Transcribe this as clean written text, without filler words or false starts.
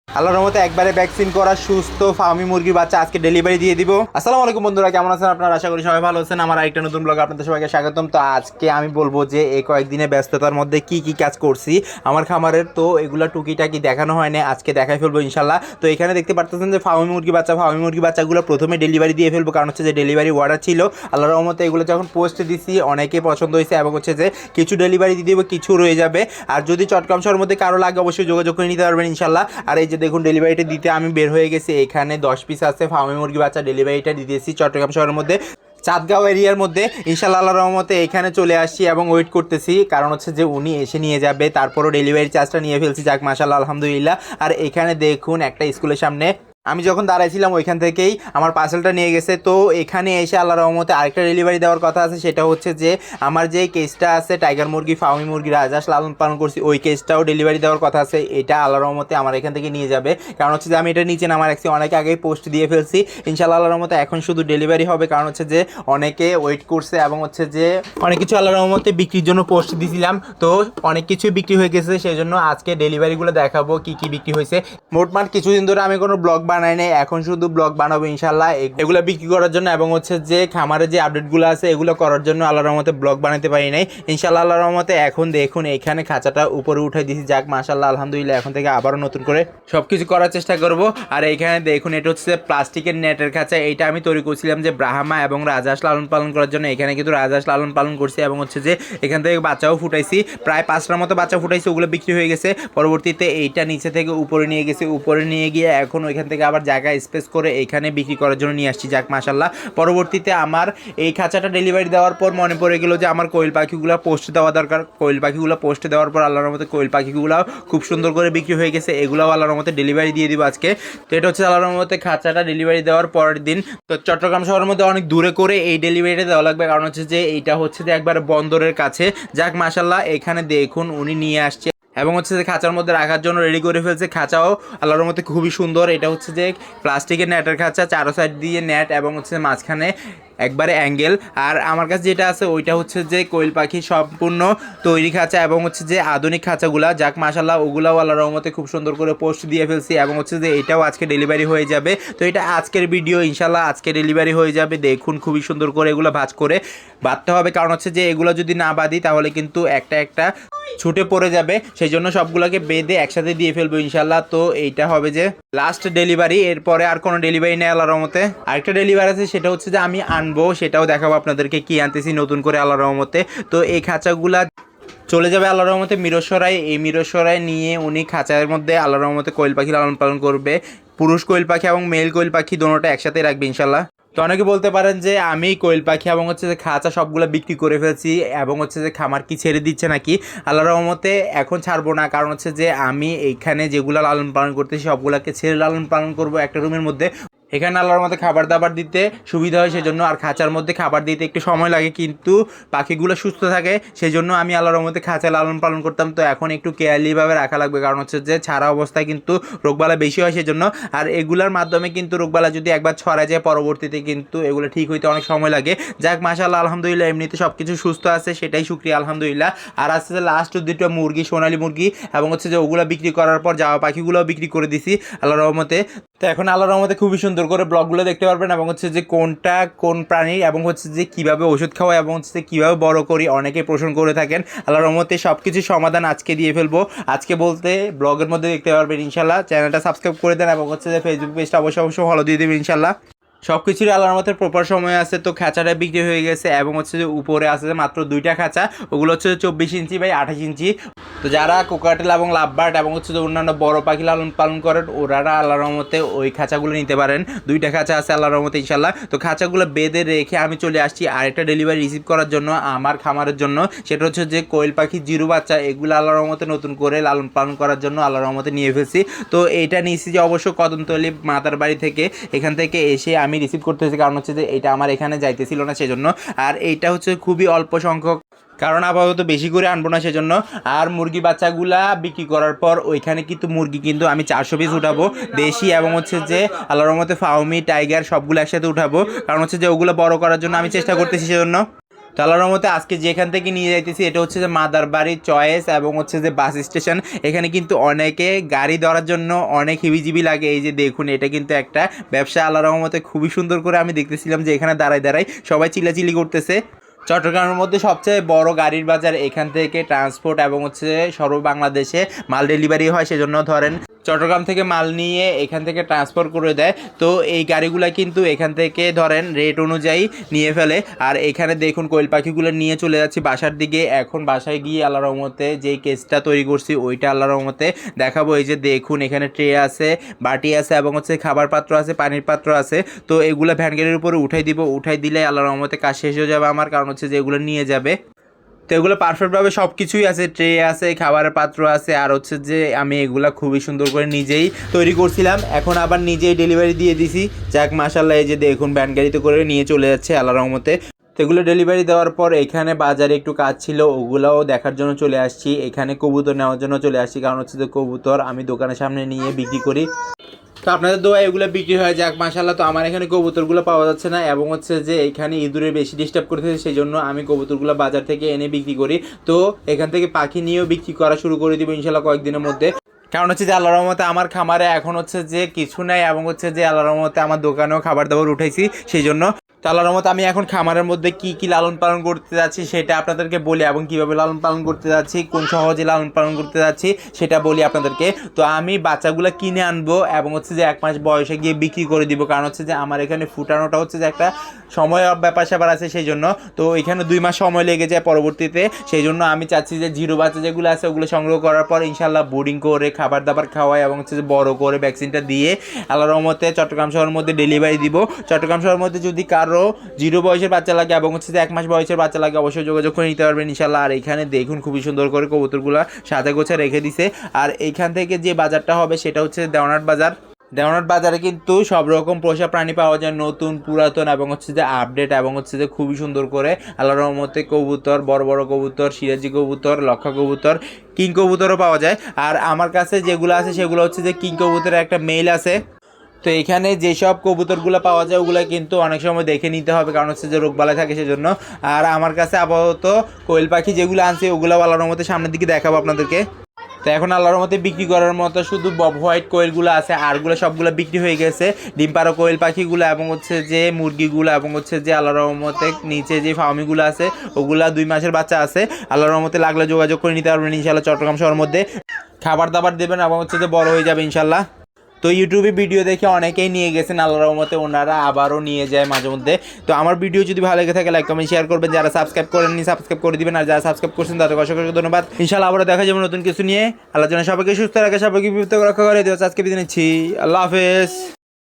আল্লাহর রহমতে একবারে ভ্যাকসিন করা সুস্থ ফার্মি মুরগির বাচ্চা আজকে ডেলিভারি দিয়ে দিব। আসসালামু আলাইকুম বন্ধুরা, কেমন আছেন আপনারা? আশা করি সবাই ভালো আছেন। আমার আরেকটা নতুন ব্লগ আপনাদের সবাইকে স্বাগতম। তো আজকে আমি বলবো যে এই কয়েকদিনে ব্যস্ততার মধ্যে কি কি কাজ করছি আমার খামারের, তো এগুলা টুকিটাকি দেখানো হয় না, আজকে দেখাই ফেলবো ইনশাল্লাহ। তো এখানে দেখতে পারতেছেন যে ফার্মি মুরগি বাচ্চাগুলো প্রথমে ডেলিভারি দিয়ে ফেলবো, কারণ হচ্ছে যে ডেলিভারি অর্ডার ছিল। আল্লাহর রহমতে এগুলো যখন পোস্ট দিছি অনেকে পছন্দ হয়েছে এবং হচ্ছে যে কিছু ডেলিভারি দিয়ে দেবো, কিছু রয়ে যাবে। আর যদি চট্টগ্রাম শহরের মধ্যে কারো লাগে অবশ্যই যোগাযোগ করে নিতে পারবেন ইনশাল্লাহ। আর এই যে দেখুন ডেলিভারিটা দিতে আমি বের হয়ে গেছি। এখানে 10 পিস আছে ফার্মি মুরগি বাচ্চা, ডেলিভারিটা দিতেছি চট্টগ্রাম শহরের মধ্যে চাঁদগাঁও এরিয়ার মধ্যে ইনশাআল্লাহ। আল্লাহর রহমতে এখানে চলে আসছি এবং ওয়েট করতেছি, কারণ হচ্ছে যে উনি এসে নিয়ে যাবে, তারপরও ডেলিভারি চার্জটা নিয়ে ফেলছি। যাক মাশাআল্লাহ, আলহামদুলিল্লাহ। আর এখানে দেখুন একটা স্কুলের সামনে আমি যখন দাঁড়াইছিলাম ওইখান থেকেই আমার পার্সেলটা নিয়ে গেছে। তো এখানে এসে আল্লাহর রহমতে আরেকটা ডেলিভারি দেওয়ার কথা আছে, সেটা হচ্ছে যে আমার যে কেসটা আছে টাইগার মুরগি ফার্মি মুরগি রাজহাঁস লালন পালন করছি, ওই কেসটাও ডেলিভারি দেওয়ার কথা আছে। এটা আল্লাহর রহমতে আমার এখান থেকে নিয়ে যাবে, কারণ হচ্ছে যে আমি এটা নিচে নামার রাখছি, অনেক আগেই পোস্ট দিয়ে ফেলছি। ইনশাআল্লাহ আল্লাহর রহমতে এখন শুধু ডেলিভারি হবে, কারণ হচ্ছে যে অনেকে ওয়েট করছে এবং হচ্ছে যে অনেক কিছু আল্লাহর রহমতে বিক্রির জন্য পোস্ট দিয়েছিলাম, তো অনেক কিছুই বিক্রি হয়ে গেছে। সেই জন্য আজকে ডেলিভারিগুলো দেখাবো কি কি বিক্রি হয়েছে। মোটমাট কিছুদিন ধরে আমি কোনো ব্লগ বানাই নাই, এখন শুধু ব্লগ বানাবো ইনশাল্লাহ এগুলো বিক্রি করার জন্য, এবং হচ্ছে যে খামারে যে আপডেটগুলো আছে এগুলো করার জন্য আল্লাহর রহমতে ব্লগ বানাতে পারি নাই। ইনশাল্লাহ আল্লাহর রহমতে এখন দেখুন এখানে খাঁচাটা উপরে উঠাই দিয়েছি। যাক মাশাআল্লাহ, আলহামদুলিল্লাহ। এখন থেকে আবারও নতুন করে সবকিছু করার চেষ্টা করব। আর এইখানে দেখুন এটা হচ্ছে প্লাস্টিকের নেটের খাঁচা, এইটা আমি তৈরি করছিলাম যে ব্রাহ্মা এবং রাজহাঁস লালন পালন করার জন্য। এখানে কিন্তু রাজহাঁস লালন পালন করছি এবং হচ্ছে যে এখান থেকে বাচ্চাও ফুটাইছি, প্রায় 5টার মতো বাচ্চা ফুটাইছি, ওগুলো বিক্রি হয়ে গেছে। পরবর্তীতে এইটা নিচে থেকে উপরে নিয়ে গেছি, উপরে নিয়ে গিয়ে এখন ওইখান থেকে আবার জায়গা স্পেস করে এইখানে বিক্রি করার জন্য নিয়ে আসছি। যাক মাশাআল্লাহ। পরবর্তীতে আমার এই খাঁচাটা ডেলিভারি দেওয়ার পর মনে পড়ে গেল যে আমার কোয়েল পাখিগুলো পোস্ট দেওয়া দরকার। কোয়েল পাখিগুলো পোস্ট দেওয়ার পর আল্লাহর রহমতে কোয়েল পাখিগুলো খুব সুন্দর করে বিক্রি হয়ে গেছে, এগুলোও আল্লাহর রহমতে ডেলিভারি দিয়ে দিব আজকে। তো এটা হচ্ছে আল্লাহর রহমতে খাঁচাটা ডেলিভারি দেওয়ার পরের দিন। তো চট্টগ্রাম শহরের মধ্যে অনেক দূরে করে এই ডেলিভারিটা দেওয়া লাগবে, কারণ হচ্ছে যে এইটা হচ্ছে যে একবার বন্দরের কাছে। যাক মাশাআল্লাহ, এখানে দেখুন উনি নিয়ে আসছে এবং হচ্ছে যে খাঁচার মধ্যে রাখার জন্য রেডি করে ফেলছে। খাঁচাও আল্লাহর মধ্যে খুবই সুন্দর। এটা হচ্ছে যে প্লাস্টিকের নেটের খাঁচা, চারো সাইড দিয়ে নেট এবং হচ্ছে মাঝখানে একবারে অ্যাঙ্গেল। আর আমার কাছে যেটা আছে ওইটা হচ্ছে যে কোয়েল পাখি সম্পূর্ণ তৈরি খাঁচা এবং হচ্ছে যে আধুনিক খাঁচাগুলা। যাক মাশাআল্লাহ, ওগুলাও আল্লাহর রহমতে খুব সুন্দর করে পোস্ট দিয়ে ফেলছি এবং হচ্ছে যে এটাও আজকে ডেলিভারি হয়ে যাবে। তো এটা আজকের ভিডিও, ইনশাল্লাহ আজকে ডেলিভারি হয়ে যাবে। দেখুন খুবই সুন্দর করে এগুলো ভাঁজ করে বাঁধতে হবে, কারণ হচ্ছে যে এগুলো যদি না বাঁধি তাহলে কিন্তু একটা একটা ছুটে পড়ে যাবে। সেই জন্য সবগুলোকে বেঁধে একসাথে দিয়ে ফেলবো ইনশাল্লাহ। তো এইটা হবে যে লাস্ট ডেলিভারি, এরপরে আর কোনো ডেলিভারি নেই আল্লাহর রহমতে। আরেকটা ডেলিভারি আছে, সেটা হচ্ছে যে আমি আনবো, সেটাও দেখাবো আপনাদেরকে কি আনতেছি নতুন করে আল্লাহর রহমতে। তো এই খাঁচাগুলা চলে যাবে আল্লাহর রহমতে মিরসরাই। এই মিরসরাই নিয়ে উনি খাঁচার মধ্যে আল্লাহর রহমতে কোয়েল পাখি লালন পালন করবে। পুরুষ কোয়েল পাখি এবং মেল কোয়েল পাখি দোনোটা একসাথে রাখবে ইনশাল্লাহ। তো অনেকে বলতে পারেন যে আমি কোয়েল পাখি এবং হচ্ছে যে খাঁচা সবগুলো বিক্রি করে ফেলছি এবং হচ্ছে যে খামার কি ছেড়ে দিচ্ছে নাকি। আল্লাহর রহমতে এখন ছাড়বো না, কারণ হচ্ছে যে আমি এইখানে যেগুলো লালন পালন করতেছি সবগুলোকে ছেড়ে লালন পালন করবো একটা রুমের মধ্যে। এখানে আল্লাহর মধ্যে খাবার দাবার দিতে সুবিধা হয় সেজন্য, আর খাঁচার মধ্যে খাবার দিতে একটু সময় লাগে, কিন্তু পাখিগুলো সুস্থ থাকে সেই জন্য আমি আল্লাহর মধ্যে খাঁচা লালন পালন করতাম। তো এখন একটু কেয়ারলিভাবে রাখা লাগবে, কারণ হচ্ছে যে ছাড়া অবস্থায় কিন্তু রোগবালা বেশি হয় সেজন্য। আর এগুলার মাধ্যমে কিন্তু রোগবালা যদি একবার ছড়া যায় পরবর্তীতে কিন্তু এগুলো ঠিক হইতে অনেক সময় লাগে। যাক মাশাআল্লাহ, আলহামদুলিল্লাহ এমনিতে সব কিছু সুস্থ আছে, সেটাই শুকরিয়া আলহামদুলিল্লাহ। আর আস্তে আস্তে লাস্ট দুটো মুরগি, সোনালী মুরগি এবং হচ্ছে যে ওগুলো বিক্রি করার পর যাওয়া পাখিগুলোও বিক্রি করে দিছি আল্লাহর রহমতে। তো এখন আল্লাহর রহমতে খুবই সুন্দর করে ব্লগগুলো দেখতে পারবেন এবং হচ্ছে যে কোনটা কোন প্রাণীর এবং হচ্ছে যে কীভাবে ওষুধ খাওয়া এবং হচ্ছে যে কীভাবে বড় করি অনেকে প্রশ্ন করে থাকেন। আল্লাহর রহমতে সব কিছু সমাধান আজকে দিয়ে ফেলবো। আজকে বলতে ব্লগের মধ্যে দেখতে পারবেন ইনশাল্লাহ। চ্যানেলটা সাবস্ক্রাইব করে দেন এবং হচ্ছে যে ফেসবুক পেজটা অবশ্যই ফলো দিয়ে দেবেন ইনশাল্লাহ। সব কিছুরই আল্লাহর মতে প্রপার সময় আছে। তো খাঁচাটা বিক্রি হয়ে গেছে এবং হচ্ছে যে উপরে আছে মাত্র 2টা খাঁচা, ওগুলো হচ্ছে 24 ইঞ্চি বাই 28 ইঞ্চি। তো যারা কোকাটেল এবং লাভবার্ড এবং হচ্ছে যে অন্যান্য বড় পাখি লালন পালন করেন ওরা আল্লাহর রহমতে ওই খাঁচাগুলো নিতে পারেন। 2টা খাঁচা আছে আল্লাহর রহমতে ইনশাল্লাহ। তো খাঁচাগুলো বেঁধে রেখে আমি চলে আসছি আরেকটা ডেলিভারি রিসিভ করার জন্য আমার খামারের জন্য। সেটা হচ্ছে যে কোয়েল পাখি জিরো বাচ্চা, এগুলো আল্লাহর রহমতে নতুন করে লালন পালন করার জন্য আল্লাহর রহমতে নিয়ে ফেলছি। তো এইটা নিয়েছি যে অবশ্য কদমতলী মাতার বাড়ি থেকে, এখান থেকে এসে আমি রিসিভ করতেছি, কারণ হচ্ছে যে এটা আমার এখানে যাইতেছিল না সেজন্য। আর এইটা হচ্ছে খুবই অল্প সংখ্যক, কারণ আপাতত বেশি করে আনবো না সেজন্য। আর মুরগি বাচ্চাগুলা বিক্রি করার পর ওইখানে কিন্তু মুরগি কিন্তু আমি 400 পিস উঠাবো দেশি এবং হচ্ছে যে আল্লাহর রহমতে ফাউমি টাইগার সবগুলো একসাথে উঠাবো, কারণ হচ্ছে যে ওগুলো বড় করার জন্য আমি চেষ্টা করতেছি সেজন্য। তো আল্লাহর রহমতে আজকে যেখান থেকে নিয়ে যাইতেছি এটা হচ্ছে যে মাদারবাড়ি চয়েস এবং হচ্ছে যে বাস স্টেশন। এখানে কিন্তু অনেকে গাড়ি ধরার জন্য অনেক হিবিজিবি লাগে। এই যে দেখুন, এটা কিন্তু একটা ব্যবসা। আল্লাহর রহমতে খুবই সুন্দর করে আমি দেখতেছিলাম যে এখানে দাঁড়ায় দাঁড়ায় সবাই চিল্লাচিল্লি করতেছে। চট্টগ্রামের মধ্যে সবচেয়ে বড় গাড়ির বাজার। এখান থেকে ট্রান্সপোর্ট এবং হচ্ছে সর্ব বাংলাদেশে মাল ডেলিভারি হয়, সেজন্য ধরেন চট্টগ্রাম থেকে মাল নিয়ে এখান থেকে ট্রান্সফার করে দেয়। তো এই গাড়িগুলো কিন্তু এখান থেকে ধরেন রেট অনুযায়ী নিয়ে ফেলে। আর এখানে দেখুন কোয়েল পাখিগুলো নিয়ে চলে যাচ্ছি বাসার দিকে। এখন বাসায় গিয়ে আল্লাহর রহমতে যেই কেসটা তৈরি করছি ওইটা আল্লাহর রহমতে দেখাবো। এই যে দেখুন, এখানে ট্রে আছে, বাটি আছে এবং হচ্ছে খাবার পাত্র আছে, পানির পাত্র আছে। তো এগুলো ভ্যান গাড়ির উপরে উঠাই দিব। উঠাই দিলে আল্লাহর রহমতে কাজ শেষ হয়ে যাবে আমার, কারণ হচ্ছে যে এগুলো নিয়ে যাবে। তো এগুলো পারফেক্টভাবে সব কিছুই আছে, ট্রে আছে, খাবারের পাত্র আছে। আর হচ্ছে যে আমি এগুলা খুবই সুন্দর করে নিজেই তৈরি করছিলাম, এখন আবার নিজেই ডেলিভারি দিয়ে দিছি। যাক মাশাআল্লাহ, এই যে দেখুন ভ্যান গাড়িতে করে নিয়ে চলে যাচ্ছে আল্লাহর রহমতে। তো এগুলো ডেলিভারি দেওয়ার পর এখানে বাজারে একটু কাজ ছিল, ওগুলোও দেখার জন্য চলে আসছি। এখানে কবুতর নেওয়ার জন্য চলে আসছি, কারণ হচ্ছে যে কবুতর আমি দোকানের সামনে নিয়ে বিক্রি করি। তো আপনাদের দোয়া এগুলো বিক্রি হয়ে যাক মাশাআল্লাহ। তো আমার এখানে কবুতরগুলো পাওয়া যাচ্ছে না এবং হচ্ছে যে এখানে ইঁদুরের বেশি ডিস্টার্ব করতেছে, সেই জন্য আমি কবুতরগুলো বাজার থেকে এনে বিক্রি করি। তো এখান থেকে পাখি নিয়েও বিক্রি করা শুরু করে দিব ইনশাল্লাহ কয়েকদিনের মধ্যে। কারণ হচ্ছে যে আল্লাহর রহমতে আমার খামারে এখন হচ্ছে যে কিছু নাই এবং হচ্ছে যে আল্লাহর রহমতে আমার দোকানেও খাবার দাবার উঠাইছি, সেই জন্য। তো আল্লাহর রহমতে আমি এখন খামারের মধ্যে কি কি লালন পালন করতে যাচ্ছি সেটা আপনাদেরকে বলি, এবং কিভাবে লালন পালন করতে যাচ্ছি, কোন সহজে লালন পালন করতে যাচ্ছি সেটা বলি আপনাদেরকে। তো আমি বাচ্চাগুলো কিনে আনবো এবং হচ্ছে যে 1 মাস বয়সে গিয়ে বিক্রি করে দিব, কারণ হচ্ছে যে আমার এখানে ফুটানোটা হচ্ছে যে একটা সময় ব্যাপার স্যাপার আছে, সেই জন্য। তো এখানে 2 মাস সময় লেগে যায় পরবর্তীতে, সেই জন্য আমি চাচ্ছি যে জিরো বাচ্চা যেগুলো আছে ওগুলো সংগ্রহ করার পর ইনশাল্লাহ বোর্ডিং করে খাবার দাবার খাওয়াই এবং হচ্ছে যে বড় করে ভ্যাকসিনটা দিয়ে আল্লাহর রহমতে চট্টগ্রাম শহরের মধ্যে ডেলিভারি দিব। চট্টগ্রাম শহরের মধ্যে যদি কারো 0 বয়সের বাচ্চা লাগে এবং হচ্ছে যে 1 মাস বয়সের বাচ্চা লাগে অবশ্যই যোগাযোগ করে নিতে পারবেন ইনশাল্লাহ। আর এখানে দেখুন খুবই সুন্দর করে কবুতরগুলো সাথে গোছা রেখে দিছে। আর এইখান থেকে যে বাজারটা হবে সেটা হচ্ছে দেওয়ানাট বাজার। দেওয়ানাট বাজারে কিন্তু সব রকম পোষা প্রাণী পাওয়া যায়, নতুন পুরাতন এবং হচ্ছে যে আপডেট, এবং হচ্ছে যে খুবই সুন্দর করে আল্লাহর রহমতে কবুতর, বড় বড় কবুতর, সিরাজি কবুতর, লক্ষা কবুতর, কিং কবুতরও পাওয়া যায়। আর আমার কাছে যেগুলো আছে সেগুলো হচ্ছে যে কিং কবুতরের একটা মেল আছে। তো এখানে যেসব কবুতরগুলো পাওয়া যায় ওগুলো কিন্তু অনেক সময় দেখে নিতে হবে, কারণ হচ্ছে যে রোগবালাই থাকে সেজন্য। আর আমার কাছে আপাতত কোয়েল পাখি যেগুলো আনছে ওগুলো আল্লাহর মতো সামনের দিকে দেখাবো আপনাদেরকে। তো এখন আল্লাহর মতে বিক্রি করার মতো শুধু বব হোয়াইট কোয়েলগুলো আছে, আরগুলো সবগুলো বিক্রি হয়ে গেছে। ডিম পাড়া কোয়েল পাখিগুলো এবং হচ্ছে যে মুরগিগুলো এবং হচ্ছে যে আল্লাহর রহমতে নিচে যে ফার্মিগুলো আছে ওগুলা 2 মাসের বাচ্চা আছে। আল্লাহর রহমতে লাগলে যোগাযোগ করে নিতে পারবেন ইনশাল্লাহ। চট্টগ্রাম শহরের মধ্যে খাবার দাবার দেবেন এবং হচ্ছে যে বড় হয়ে যাবে ইনশাল্লাহ। তো ইউটিউবে ভিডিও দেখে অনেকেই নিয়ে গেছেন, আল্লাহর রহমতে ওনারা আবারও নিয়ে যায় মাঝে মধ্যে। তো আমার ভিডিও যদি ভালো লেগে থাকে লাইক কমেন্ট শেয়ার করবেন, যারা সাবস্ক্রাইব করেননি সাবস্ক্রাইব করে দিবেন, আর যারা সাবস্ক্রাইব করছেন তাদেরকে অসংখ্য ধন্যবাদ। ইনশাআল্লাহ আবারও দেখা যাবে নতুন কিছু নিয়ে। আল্লাহ যেন সবাইকে সুস্থ রাখে, সবাইকে বিপদ রক্ষা করে দিও। আজকে বিদায় নিচ্ছি, আল্লাহ হাফেজ।